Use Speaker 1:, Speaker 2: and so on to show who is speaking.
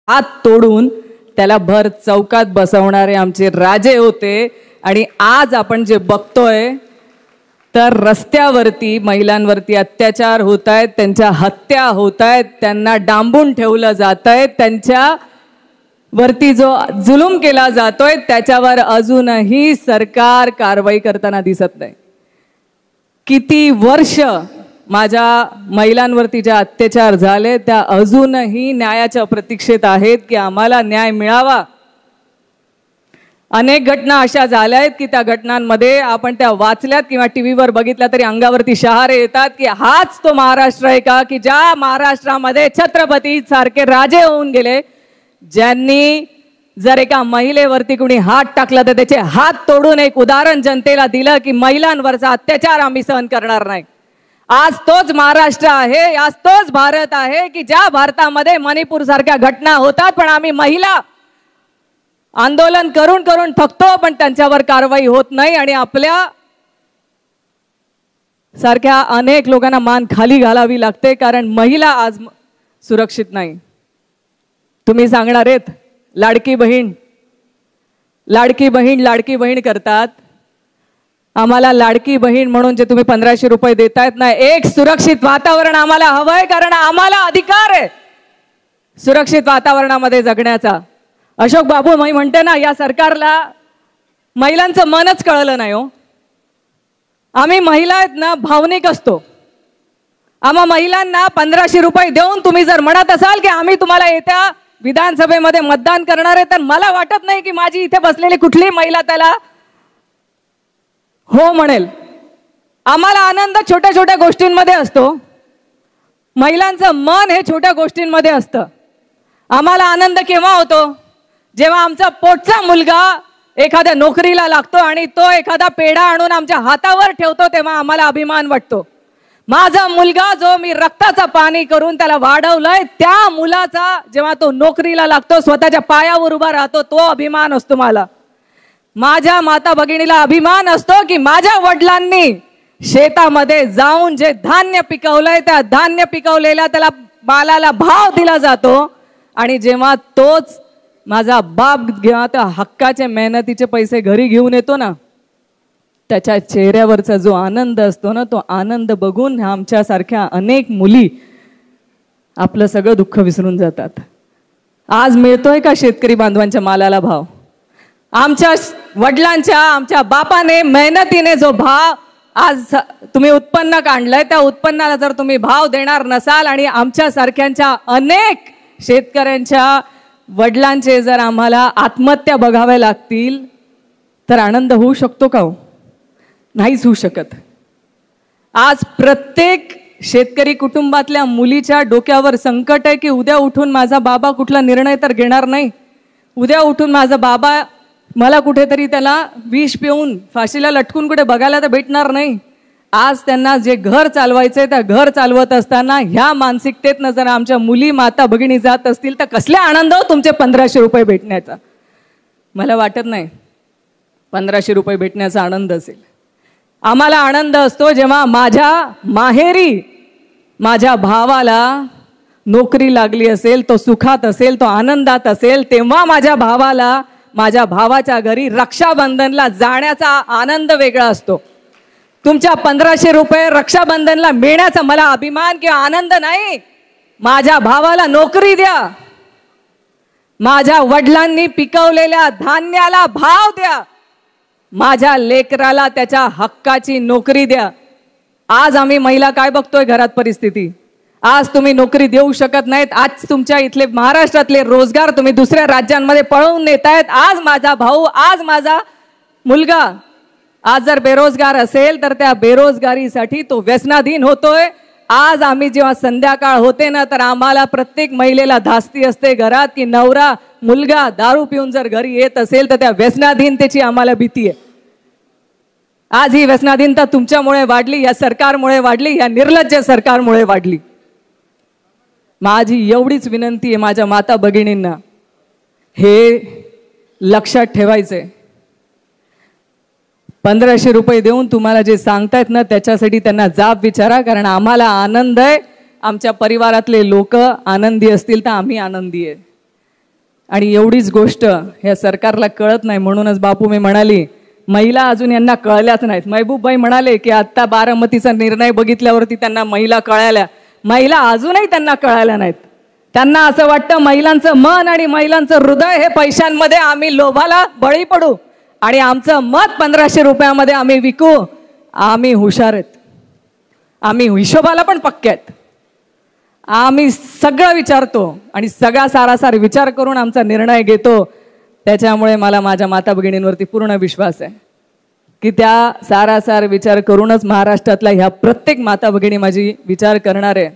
Speaker 1: हात तोडून त्याला भर चौकात बसवणारे आमचे राजे होते। आणि आज आपण जे बघतोय तर रस्त्यावरती महिलांवरती अत्याचार होत आहेत, त्यांच्या हत्या होत आहेत, त्यांना डांबून ठेवलं जात आहे, त्यांच्या वरती जो जुलूम केला जातोय त्याच्यावर अजूनही सरकार कारवाई करताना दिसत नाही। किती वर्ष माझ्या महिलांवरती ज्या अत्याचार झाले त्या अजूनही न्यायाच्या प्रतीक्षेत आहेत की आम्हाला न्याय मिळावा। अनेक घटना अशा झाल्या आहेत की त्या घटनांमध्ये आपण त्या वाचल्यात किंवा टीव्हीवर बघितल्या तरी अंगावरती शहारे येतात की हाच तो महाराष्ट्र आहे का की ज्या महाराष्ट्रामध्ये छत्रपती सारखे राजे होऊन गेले, ज्यांनी जर एका महिलेवरती कुणी हात टाकला तर त्याचे हात तोडून एक उदाहरण जनतेला दिलं की महिलांवरचा अत्याचार आम्ही सहन करणार नाही। आज तोच महाराष्ट्र आहे, आज तोच भारत आहे की ज्या भारतामध्ये मणिपूर सारख्या घटना होतात पण आम्ही महिला आंदोलन करून करून थकतो पण त्यांच्यावर कारवाई होत नाही आणि आपल्या सारख्या अनेक लोकांना मान खाली घालावी लागते कारण महिला आज सुरक्षित नाही। तुम्ही सांगणार आहेत लाडकी बहीण लाडकी बहीण लाडकी बहीण करतात, आम्हाला लाडकी बहीण म्हणून जे तुम्ही 1500 रुपये देतायत ना, एक सुरक्षित वातावरण आम्हाला हवंय कारण आम्हाला अधिकार आहे सुरक्षित वातावरणामध्ये जगण्याचा। अशोक बाबू मी म्हणते ना, या सरकारला महिलांचं मनच कळलं नाही हो। आम्ही महिला आहेत ना भावनिक असतो, आम्हा महिलांना 1500 रुपये देऊन तुम्ही जर म्हणत असाल की आम्ही तुम्हाला येत्या विधानसभेमध्ये मतदान करणार आहे तर मला वाटत नाही की माझी इथे बसलेली कुठलीही महिला त्याला हो म्हणेल। आम्हाला आनंद छोट्या छोट्या गोष्टींमध्ये असतो, महिलांचं मन हे छोट्या गोष्टींमध्ये असतं। आम्हाला आनंद केव्हा होतो जेव्हा आमचा पोटचा मुलगा एखाद्या नोकरीला लागतो आणि तो एखादा पेढा आणून आमच्या हातावर ठेवतो तेव्हा आम्हाला अभिमान वाटतो। माझा मुलगा जो मी रक्ताचं पाणी करून त्याला वाढवलंय त्या मुलाचा जेव्हा तो नोकरीला लागतो स्वतःच्या पायावर उभा राहतो तो अभिमान असतो मला। माझ्या माता भगिनीला अभिमान असतो की माझ्या वडिलांनी शेतामध्ये जाऊन जे धान्य पिकवलंय त्या धान्य पिकवलेल्या त्याला मालाला भाव दिला जातो आणि जेव्हा तोच माझा बाप घेऊन त्या हक्काचे मेहनतीचे पैसे घरी घेऊन येतो ना, त्याच्या चेहऱ्यावरचा जो आनंद असतो ना, तो आनंद बघून आमच्यासारख्या अनेक मुली आपलं सगळं दुःख विसरून जातात। आज मिळतोय का शेतकरी बांधवांच्या मालाला भाव? आमच्या वडिलांच्या आमच्या बापाने मेहनतीने जो भाव आज तुम्ही उत्पन्न काढलंय त्या उत्पन्नाला जर तुम्ही भाव देणार नसाल आणि आमच्या सारख्यांच्या अनेक शेतकऱ्यांच्या वडिलांचे जर आम्हाला आत्महत्या बघाव्या लागतील तर आनंद होऊ शकतो का हो? नाहीच होऊ शकत। आज प्रत्येक शेतकरी कुटुंबातल्या मुलीच्या डोक्यावर संकट आहे की उद्या उठून माझा बाबा कुठला निर्णय तर घेणार नाही, उद्या उठून माझा बाबा मला कुठेतरी त्याला विष पिऊन फाशीला लटकून कुठे बघायला तर भेटणार नाही। आज त्यांना जे घर चालवायचंय त्या घर चालवत असताना ह्या मानसिकतेतनं जर आमच्या मुली माता भगिनी जात असतील तर कसले आनंद हो तुमचे 1500 रुपये भेटण्याचा? मला वाटत नाही 1500 रुपये भेटण्याचा आनंद असेल। आम्हाला आनंद असतो जेव्हा माझ्या माहेरी माझ्या भावाला नोकरी लागली असेल, तो सुखात असेल, तो आनंदात असेल, तेव्हा माझ्या भावाला माझ्या भावाच्या घरी रक्षाबंधनला जाण्याचा आनंद वेगळा असतो। तुमच्या 1500 रुपये रक्षाबंधनला मिळण्याचा मला अभिमान किंवा आनंद नाही। माझ्या भावाला नोकरी द्या, माझ्या वडिलांनी पिकवलेल्या धान्याला भाव द्या, माझ्या लेकराला त्याच्या हक्काची नोकरी द्या। आज आम्ही महिला काय बघतोय घरात परिस्थिती, आज तुम्ही नोकरी देऊ शकत नाहीत, आज तुमच्या इथले महाराष्ट्रातले रोजगार तुम्ही दुसऱ्या राज्यांमध्ये पळवून नेतायत। आज माझा भाऊ आज माझा मुलगा आज जर बेरोजगार असेल तर त्या बेरोजगारीसाठी तो व्यसनाधीन होतोय। आज आम्ही जेव्हा संध्याकाळ होते ना तर आम्हाला प्रत्येक महिलेला धास्ती असते घरात की नवरा मुलगा दारू पिऊन जर घरी येत असेल तर त्या व्यसनाधीनतेची आम्हाला भीती आहे। आज ही व्यसनाधीनता तुमच्यामुळे वाढली, या सरकारमुळे वाढली, या निर्लज्ज सरकारमुळे वाढली। माझी एवढीच विनंती आहे माझ्या माता भगिनींना, हे लक्षात ठेवायचंय। 1500 रुपये देऊन तुम्हाला जे सांगतायत ना त्याच्यासाठी त्यांना जाब विचारा, कारण आम्हाला आनंद आहे, आमच्या परिवारातले लोक आनंदी असतील तर आम्ही आनंदी आहे। आणि एवढीच गोष्ट ह्या सरकारला कळत नाही, म्हणूनच बापू मी म्हणाली महिला अजून यांना कळल्याच नाहीत. महबूबबाई म्हणाले की आत्ता बारामतीचा निर्णय बघितल्यावरती त्यांना महिला कळाल्या. महिला अजूनही त्यांना कळाल्या नाहीत. त्यांना असं वाटतं महिलांचं मन आणि महिलांचं हृदय हे पैशांमध्ये आम्ही लोभाला बळी पडू आणि आमचं मत 1500 रुपयामध्ये आम्ही विकू. आम्ही हुशार आहेत, आम्ही हिशोबाला पण पक्के आहेत. आम्ही सगळं विचारतो आणि सगळा सारासार विचार करून आमचा निर्णय घेतो. त्याच्यामुळे मला माझ्या माता भगिनींवरती पूर्ण विश्वास आहे की त्या सारासार विचार करूनच महाराष्ट्रातल्या ह्या प्रत्येक माता भगिनी माझी विचार करणार आहे.